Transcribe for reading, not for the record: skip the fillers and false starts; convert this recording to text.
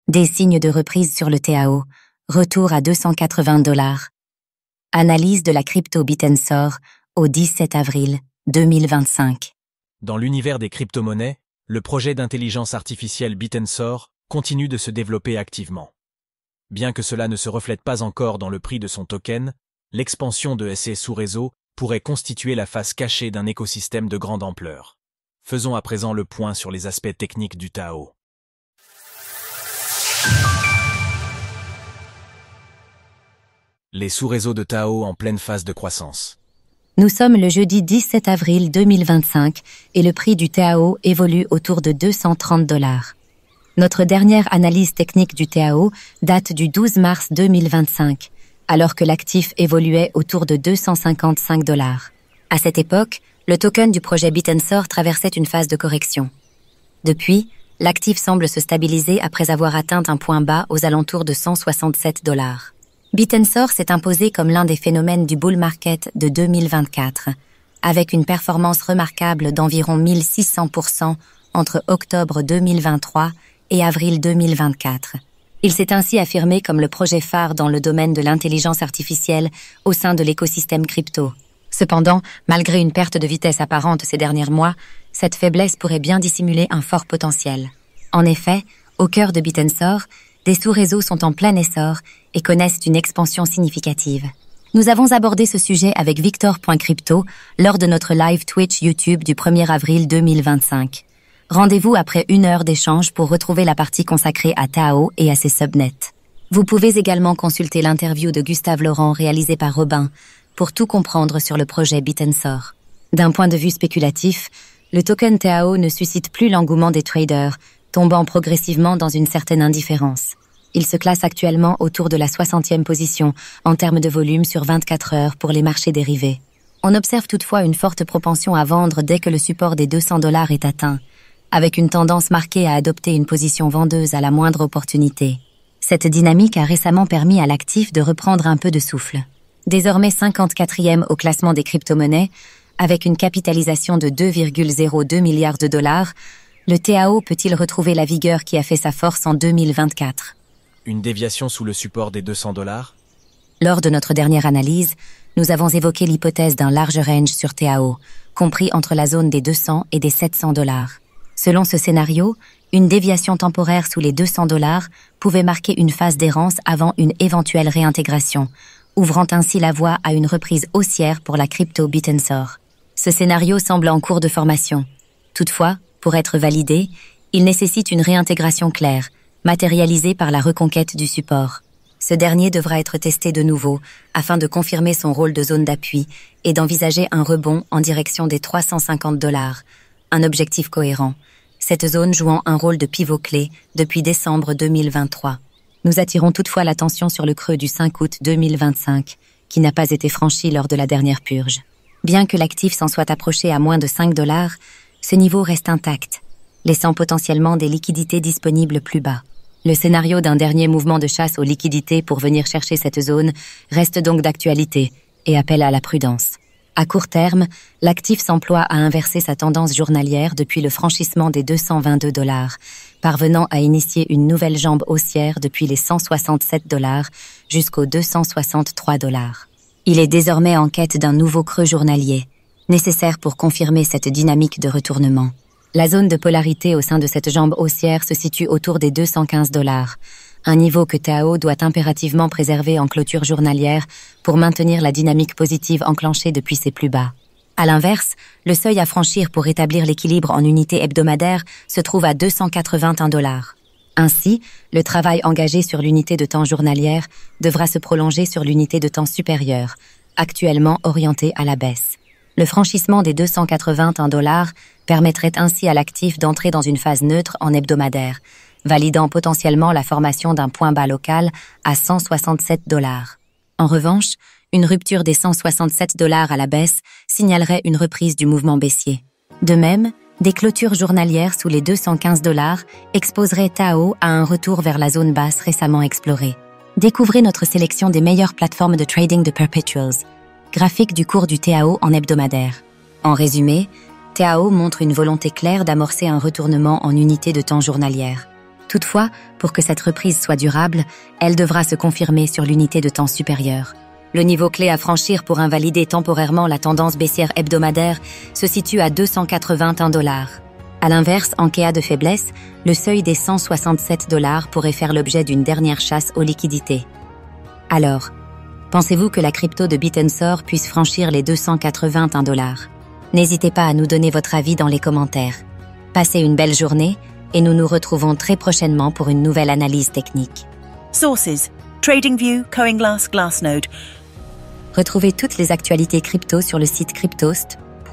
Des signes de reprise sur le TAO, retour à 280 $. Analyse de la crypto Bitensor au 17 avril 2025. Dans l'univers des crypto-monnaies, le projet d'intelligence artificielle Bitensor continue de se développer activement. Bien que cela ne se reflète pas encore dans le prix de son token, l'expansion de ces sous-réseaux pourrait constituer la face cachée d'un écosystème de grande ampleur. Faisons à présent le point sur les aspects techniques du TAO. Les sous-réseaux de TAO en pleine phase de croissance. Nous sommes le jeudi 17 avril 2025 et le prix du TAO évolue autour de 230 $. Notre dernière analyse technique du TAO date du 12 mars 2025, alors que l'actif évoluait autour de 255 $. À cette époque, le token du projet Bitensor traversait une phase de correction. Depuis, l'actif semble se stabiliser après avoir atteint un point bas aux alentours de 167 $. Bitensor s'est imposé comme l'un des phénomènes du bull market de 2024, avec une performance remarquable d'environ 1600% entre octobre 2023 et avril 2024. Il s'est ainsi affirmé comme le projet phare dans le domaine de l'intelligence artificielle au sein de l'écosystème crypto. Cependant, malgré une perte de vitesse apparente ces derniers mois, cette faiblesse pourrait bien dissimuler un fort potentiel. En effet, au cœur de Bitensor, des sous-réseaux sont en plein essor et connaissent une expansion significative. Nous avons abordé ce sujet avec Victor.crypto lors de notre live Twitch YouTube du 1er avril 2025. Rendez-vous après 1 heure d'échange pour retrouver la partie consacrée à TAO et à ses subnets. Vous pouvez également consulter l'interview de Gustave Laurent réalisée par Robin pour tout comprendre sur le projet Bitensor. D'un point de vue spéculatif, le token TAO ne suscite plus l'engouement des traders, tombant progressivement dans une certaine indifférence. Il se classe actuellement autour de la 60e position en termes de volume sur 24 heures pour les marchés dérivés. On observe toutefois une forte propension à vendre dès que le support des 200 $ est atteint, avec une tendance marquée à adopter une position vendeuse à la moindre opportunité. Cette dynamique a récemment permis à l'actif de reprendre un peu de souffle. Désormais 54e au classement des crypto-monnaies, avec une capitalisation de 2,02 milliards $, le TAO peut-il retrouver la vigueur qui a fait sa force en 2024 ? Une déviation sous le support des 200 $? Lors de notre dernière analyse, nous avons évoqué l'hypothèse d'un large range sur TAO, compris entre la zone des 200 et des 700 $. Selon ce scénario, une déviation temporaire sous les 200 $ pouvait marquer une phase d'errance avant une éventuelle réintégration, ouvrant ainsi la voie à une reprise haussière pour la crypto Bitensor. Ce scénario semble en cours de formation. Toutefois, pour être validé, il nécessite une réintégration claire, matérialisée par la reconquête du support. Ce dernier devra être testé de nouveau afin de confirmer son rôle de zone d'appui et d'envisager un rebond en direction des 350 $, un objectif cohérent, cette zone jouant un rôle de pivot clé depuis décembre 2023. Nous attirons toutefois l'attention sur le creux du 5 août 2025, qui n'a pas été franchi lors de la dernière purge. Bien que l'actif s'en soit approché à moins de 5 $, ce niveau reste intact, laissant potentiellement des liquidités disponibles plus bas. Le scénario d'un dernier mouvement de chasse aux liquidités pour venir chercher cette zone reste donc d'actualité et appelle à la prudence. À court terme, l'actif s'emploie à inverser sa tendance journalière depuis le franchissement des 222 $, parvenant à initier une nouvelle jambe haussière depuis les 167 $ jusqu'aux 263 $. Il est désormais en quête d'un nouveau creux journalier, nécessaire pour confirmer cette dynamique de retournement. La zone de polarité au sein de cette jambe haussière se situe autour des 215 $, un niveau que TAO doit impérativement préserver en clôture journalière pour maintenir la dynamique positive enclenchée depuis ses plus bas. À l'inverse, le seuil à franchir pour rétablir l'équilibre en unité hebdomadaire se trouve à 281 $. Ainsi, le travail engagé sur l'unité de temps journalière devra se prolonger sur l'unité de temps supérieure, actuellement orientée à la baisse. Le franchissement des 281 $ permettrait ainsi à l'actif d'entrer dans une phase neutre en hebdomadaire, validant potentiellement la formation d'un point bas local à 167 $. En revanche, une rupture des 167 $ à la baisse signalerait une reprise du mouvement baissier. De même, des clôtures journalières sous les 215 $ exposeraient TAO à un retour vers la zone basse récemment explorée. Découvrez notre sélection des meilleures plateformes de trading de perpetuals. Graphique du cours du TAO en hebdomadaire. En résumé, TAO montre une volonté claire d'amorcer un retournement en unité de temps journalière. Toutefois, pour que cette reprise soit durable, elle devra se confirmer sur l'unité de temps supérieure. Le niveau clé à franchir pour invalider temporairement la tendance baissière hebdomadaire se situe à 281 $. À l'inverse, en cas de faiblesse, le seuil des 167 $ pourrait faire l'objet d'une dernière chasse aux liquidités. Alors, pensez-vous que la crypto de Bitensor puisse franchir les 281 $? N'hésitez pas à nous donner votre avis dans les commentaires. Passez une belle journée et nous nous retrouvons très prochainement pour une nouvelle analyse technique. Sources: TradingView, CoinGlass, Glassnode. Retrouvez toutes les actualités crypto sur le site cryptost.fr.